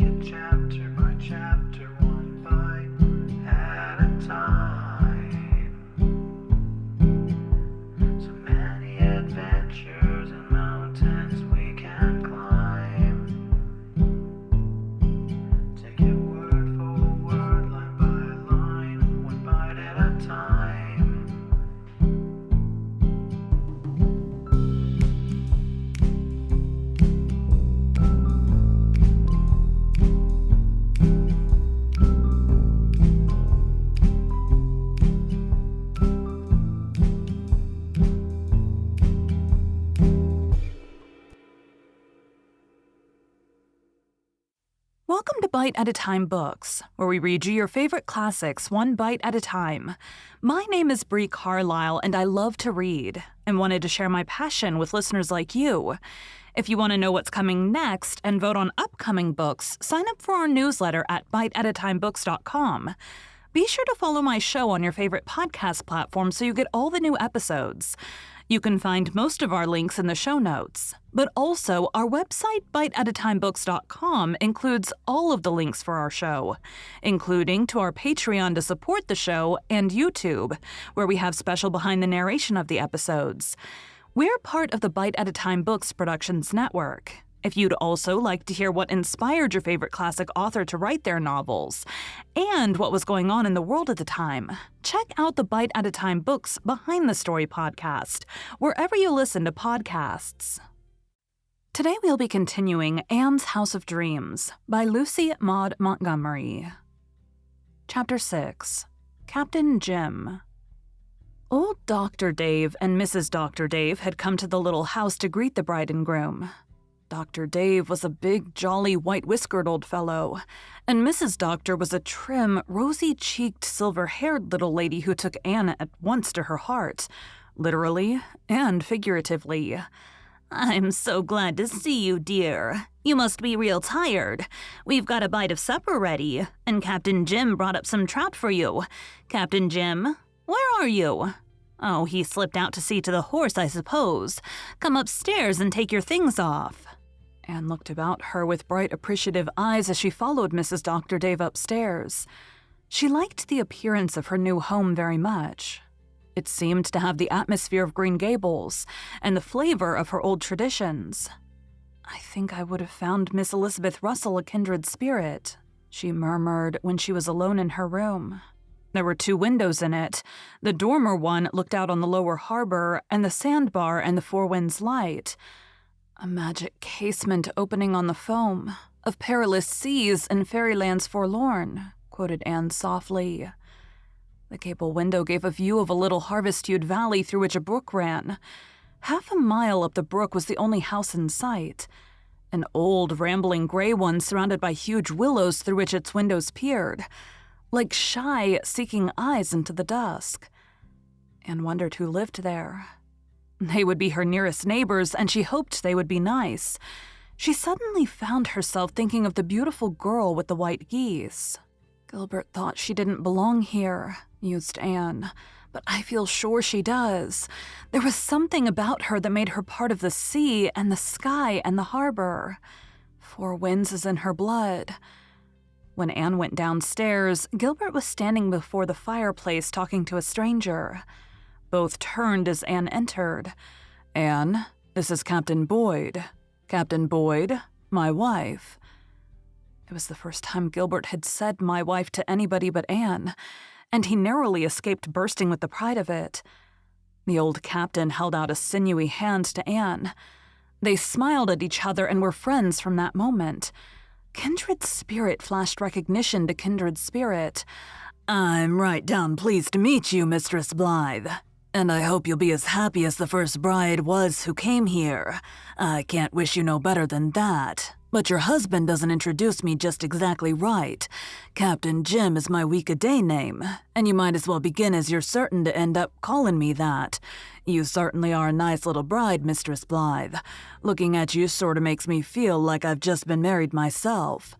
it chapter by chapter, one bite at a time. So many adventures and mountains we can climb. Take it word for word, line by line, one bite at a time. Welcome to Bite at a Time Books, where we read you your favorite classics one bite at a time. My name is Bree Carlisle, and I love to read, and wanted to share my passion with listeners like you. If you want to know what's coming next and vote on upcoming books, sign up for our newsletter at biteatatimebooks.com. Be sure to follow my show on your favorite podcast platform so you get all the new episodes. You can find most of our links in the show notes, but also our website, biteatatimebooks.com, includes all of the links for our show, including to our Patreon to support the show and YouTube, where we have special behind the narration of the episodes. We're part of the Bite at a Time Books Productions Network. If you'd also like to hear what inspired your favorite classic author to write their novels, and what was going on in the world at the time, check out the Bite at a Time Books Behind the Story podcast, wherever you listen to podcasts. Today we'll be continuing Anne's House of Dreams by Lucy Maud Montgomery. Chapter 6. Captain Jim. Old Dr. Dave and Mrs. Dr. Dave had come to the little house to greet the bride and groom. Dr. Dave was a big, jolly, white-whiskered old fellow, and Mrs. Doctor was a trim, rosy-cheeked, silver-haired little lady who took Anne at once to her heart, literally and figuratively. "I'm so glad to see you, dear. You must be real tired. We've got a bite of supper ready, and Captain Jim brought up some trout for you. Captain Jim, where are you? Oh, he slipped out to see to the horse, I suppose. Come upstairs and take your things off." Anne looked about her with bright, appreciative eyes as she followed Mrs. Dr. Dave upstairs. She liked the appearance of her new home very much. It seemed to have the atmosphere of Green Gables and the flavor of her old traditions. "I think I would have found Miss Elizabeth Russell a kindred spirit," she murmured when she was alone in her room. There were 2 windows in it. The dormer one looked out on the lower harbor and the sandbar and the Four Winds Light. A magic casement opening on the foam, of perilous seas and fairylands forlorn, quoted Anne softly. The gable window gave a view of a little harvest-hued valley through which a brook ran. Half a mile up the brook was the only house in sight, an old, rambling gray one surrounded by huge willows through which its windows peered, like shy, seeking eyes into the dusk. Anne wondered who lived there. They would be her nearest neighbors, and she hoped they would be nice. She suddenly found herself thinking of the beautiful girl with the white geese. "Gilbert thought she didn't belong here," mused Anne, "but I feel sure she does. There was something about her that made her part of the sea and the sky and the harbor. Four Winds is in her blood." When Anne went downstairs, Gilbert was standing before the fireplace talking to a stranger. Both turned as Anne entered. "Anne, this is Captain Boyd. Captain Boyd, my wife." It was the first time Gilbert had said "my wife" to anybody but Anne, and he narrowly escaped bursting with the pride of it. The old captain held out a sinewy hand to Anne. They smiled at each other and were friends from that moment. Kindred spirit flashed recognition to kindred spirit. "I'm right down pleased to meet you, Mistress Blythe. And I hope you'll be as happy as the first bride was who came here. I can't wish you no better than that. But your husband doesn't introduce me just exactly right. Captain Jim is my week-a-day name, and you might as well begin as you're certain to end up calling me that. You certainly are a nice little bride, Mistress Blythe. Looking at you sorta makes me feel like I've just been married myself."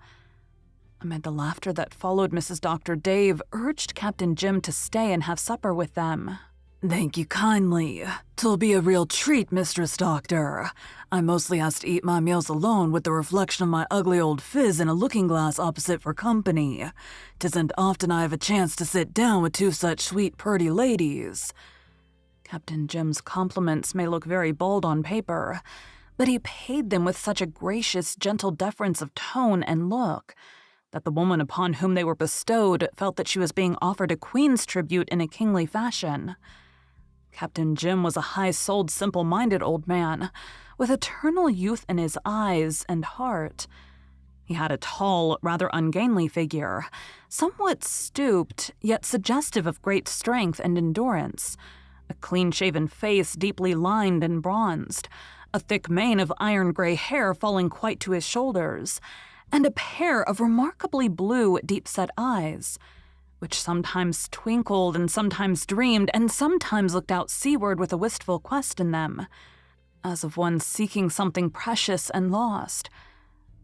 Amid the laughter that followed, Mrs. Dr. Dave urged Captain Jim to stay and have supper with them. Thank you kindly. 'Twill be a real treat, Mistress Doctor. I mostly has to eat my meals alone with the reflection of my ugly old phiz in a looking-glass opposite for company. 'Tisn't often I have a chance to sit down with two such sweet, purty ladies." Captain Jim's compliments may look very bold on paper, but he paid them with such a gracious, gentle deference of tone and look that the woman upon whom they were bestowed felt that she was being offered a queen's tribute in a kingly fashion. Captain Jim was a high-souled, simple-minded old man, with eternal youth in his eyes and heart. He had a tall, rather ungainly figure, somewhat stooped, yet suggestive of great strength and endurance, a clean-shaven face deeply lined and bronzed, a thick mane of iron-gray hair falling quite to his shoulders, and a pair of remarkably blue, deep-set eyes, which sometimes twinkled and sometimes dreamed and sometimes looked out seaward with a wistful quest in them, as of one seeking something precious and lost.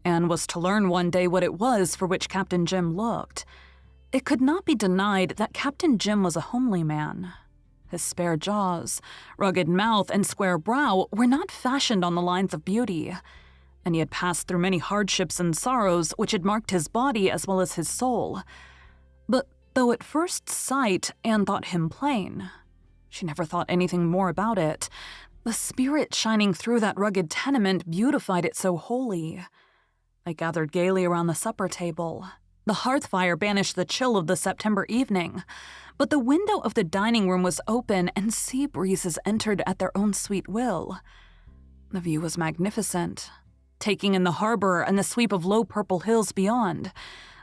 Anne was to learn one day what it was for which Captain Jim looked. It could not be denied that Captain Jim was a homely man. His spare jaws, rugged mouth, and square brow were not fashioned on the lines of beauty, and he had passed through many hardships and sorrows which had marked his body as well as his soul. But though at first sight Anne thought him plain, she never thought anything more about it. The spirit shining through that rugged tenement beautified it so wholly. They gathered gaily around the supper table. The hearth fire banished the chill of the September evening, but the window of the dining room was open and sea breezes entered at their own sweet will. The view was magnificent, taking in the harbor and the sweep of low purple hills beyond.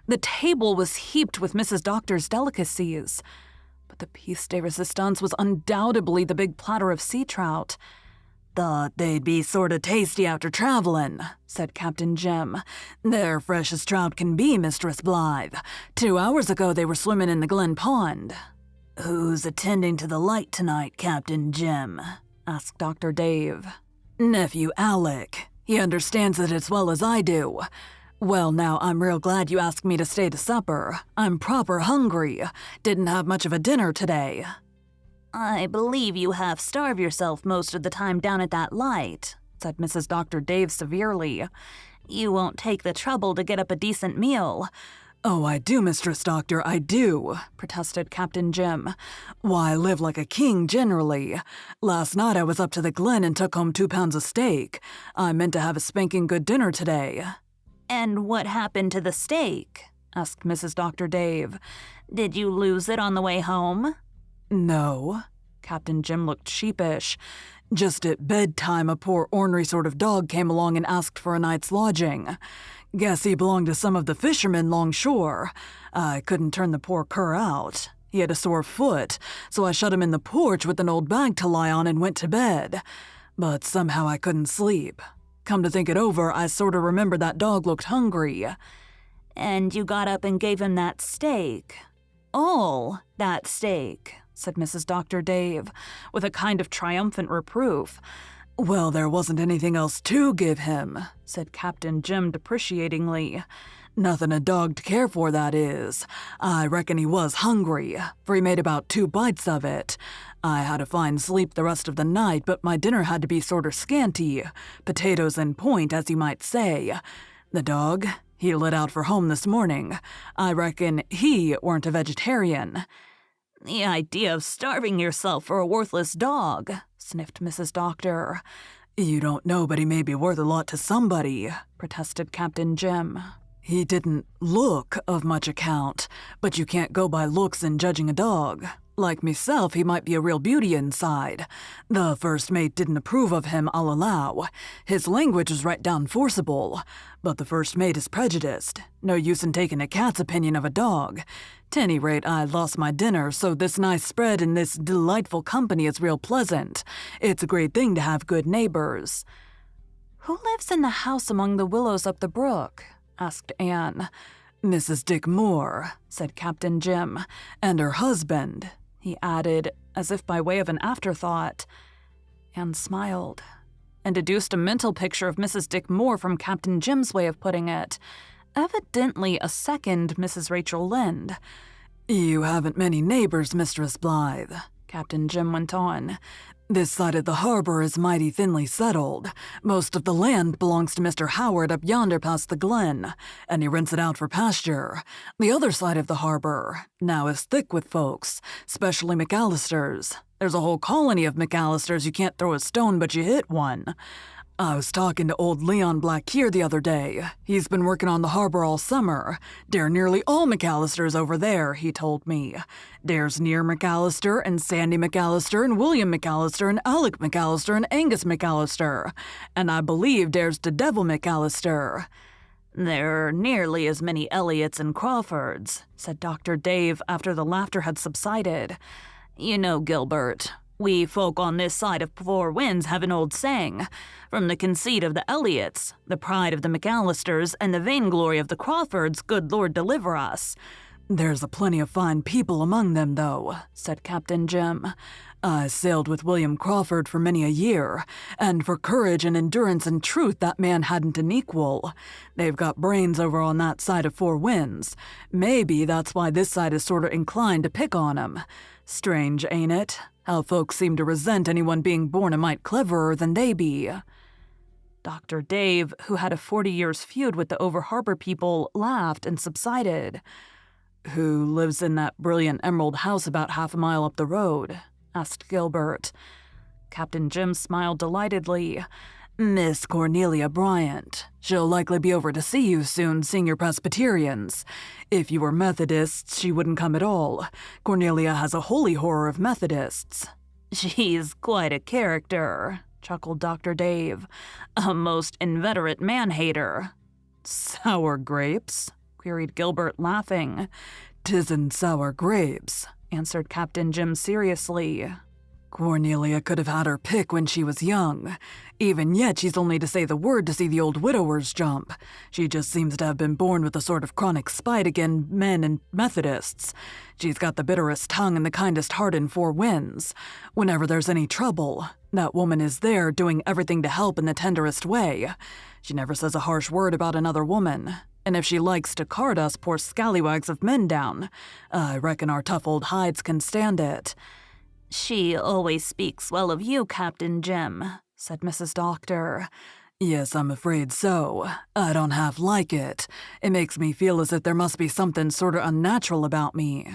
The table was heaped with Mrs. Doctor's delicacies, but the piece de resistance was undoubtedly the big platter of sea trout. "Thought they'd be sorta tasty after travelin'," said Captain Jim. "They're fresh as trout can be, Mistress Blythe. 2 hours ago they were swimming in the Glen Pond." "Who's attending to the light tonight, Captain Jim?" asked Dr. Dave. "Nephew Alec. He understands it as well as I do. Well, now, I'm real glad you asked me to stay to supper. I'm proper hungry. Didn't have much of a dinner today." "I believe you half-starve yourself most of the time down at that light," said Mrs. Dr. Dave severely. "You won't take the trouble to get up a decent meal." "Oh, I do, Mistress Doctor, I do," protested Captain Jim. "Why, I live like a king generally. Last night I was up to the Glen and took home 2 pounds of steak. I meant to have a spanking good dinner today." "And what happened to the steak?" asked Mrs. Dr. Dave. "Did you lose it on the way home?" "No." Captain Jim looked sheepish. "Just at bedtime a poor ornery sort of dog came along and asked for a night's lodging. Guess he belonged to some of the fishermen longshore. I couldn't turn the poor cur out. He had a sore foot, so I shut him in the porch with an old bag to lie on and went to bed. But somehow I couldn't sleep. Come to think it over, I sort of remembered that dog looked hungry." "And you got up and gave him that steak? All that steak?" said Mrs. Dr. Dave, with a kind of triumphant reproof. "Well, there wasn't anything else to give him," said Captain Jim depreciatingly. "Nothing a dog to care for, that is. I reckon he was hungry, for he made about 2 bites of it. I had a fine sleep the rest of the night, but my dinner had to be sorter scanty. Potatoes in point, as you might say. The dog, he lit out for home this morning. I reckon he weren't a vegetarian." "The idea of starving yourself for a worthless dog," sniffed Mrs. Doctor. "You don't know, but he may be worth a lot to somebody," protested Captain Jim. "He didn't look of much account, but you can't go by looks in judging a dog. Like meself, he might be a real beauty inside. The first mate didn't approve of him, I'll allow. His language was right down forcible, but the first mate is prejudiced. No use in taking a cat's opinion of a dog. 'Tany rate, I lost my dinner, so this nice spread and this delightful company is real pleasant. It's a great thing to have good neighbors." "Who lives in the house among the willows up the brook?" asked Anne. "Mrs. Dick Moore," said Captain Jim, "and her husband," he added, as if by way of an afterthought. Anne smiled, and deduced a mental picture of Mrs. Dick Moore from Captain Jim's way of putting it, evidently a second Mrs. Rachel Lynde. "You haven't many neighbors, Mistress Blythe," Captain Jim went on. This side of the harbor is mighty thinly settled. Most of the land belongs to Mr. Howard up yonder past the glen, and he rents it out for pasture. The other side of the harbor now is thick with folks, especially McAllisters. There's a whole colony of McAllisters you can't throw a stone but you hit one. I was talking to old Leon Blackhear the other day. He's been working on the harbor all summer. Dare nearly all McAllisters over there, he told me. There's Near McAllister and Sandy McAllister and William McAllister and Alec McAllister and Angus McAllister. And I believe there's the Devil McAllister. There are nearly as many Elliots and Crawfords, said Dr. Dave after the laughter had subsided. You know, Gilbert, we folk on this side of Four Winds have an old saying. From the conceit of the Elliots, the pride of the McAllisters, and the vainglory of the Crawfords, good Lord deliver us. There's a plenty of fine people among them, though, said Captain Jim. I sailed with William Crawford for many a year, and for courage and endurance and truth that man hadn't an equal. They've got brains over on that side of Four Winds. Maybe that's why this side is sort of inclined to pick on 'em. Strange, ain't it? How folks seem to resent anyone being born a mite cleverer than they be. Dr. Dave, who had a 40-years feud with the Over-Harbor people, laughed and subsided. Who lives in that brilliant emerald house about half a mile up the road? Asked Gilbert. Captain Jim smiled delightedly. Miss Cornelia Bryant. She'll likely be over to see you soon, seeing your Presbyterians. If you were Methodists, she wouldn't come at all. Cornelia has a holy horror of Methodists. She's quite a character, chuckled Dr. Dave. A most inveterate man-hater. Sour grapes? Queried Gilbert, laughing. 'Tisn't sour grapes, answered Captain Jim seriously. Cornelia could have had her pick when she was young. Even yet, she's only to say the word to see the old widowers jump. She just seems to have been born with a sort of chronic spite against men and Methodists. She's got the bitterest tongue and the kindest heart in Four Winds. Whenever there's any trouble, that woman is there doing everything to help in the tenderest way. She never says a harsh word about another woman. And if she likes to card us poor scallywags of men down, I reckon our tough old hides can stand it. She always speaks well of you, Captain Jim, said Mrs. Doctor. Yes, I'm afraid so. I don't half like it. It makes me feel as if there must be something sort of unnatural about me.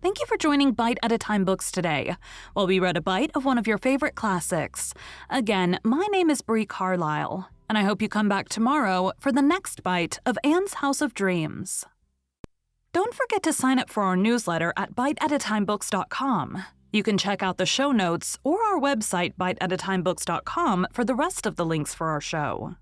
Thank you for joining Bite at a Time Books today, while we read a bite of one of your favorite classics. Again, my name is Brie Carlisle, and I hope you come back tomorrow for the next bite of Anne's House of Dreams. Don't forget to sign up for our newsletter at biteatatimebooks.com. You can check out the show notes or our website biteatatimebooks.com for the rest of the links for our show.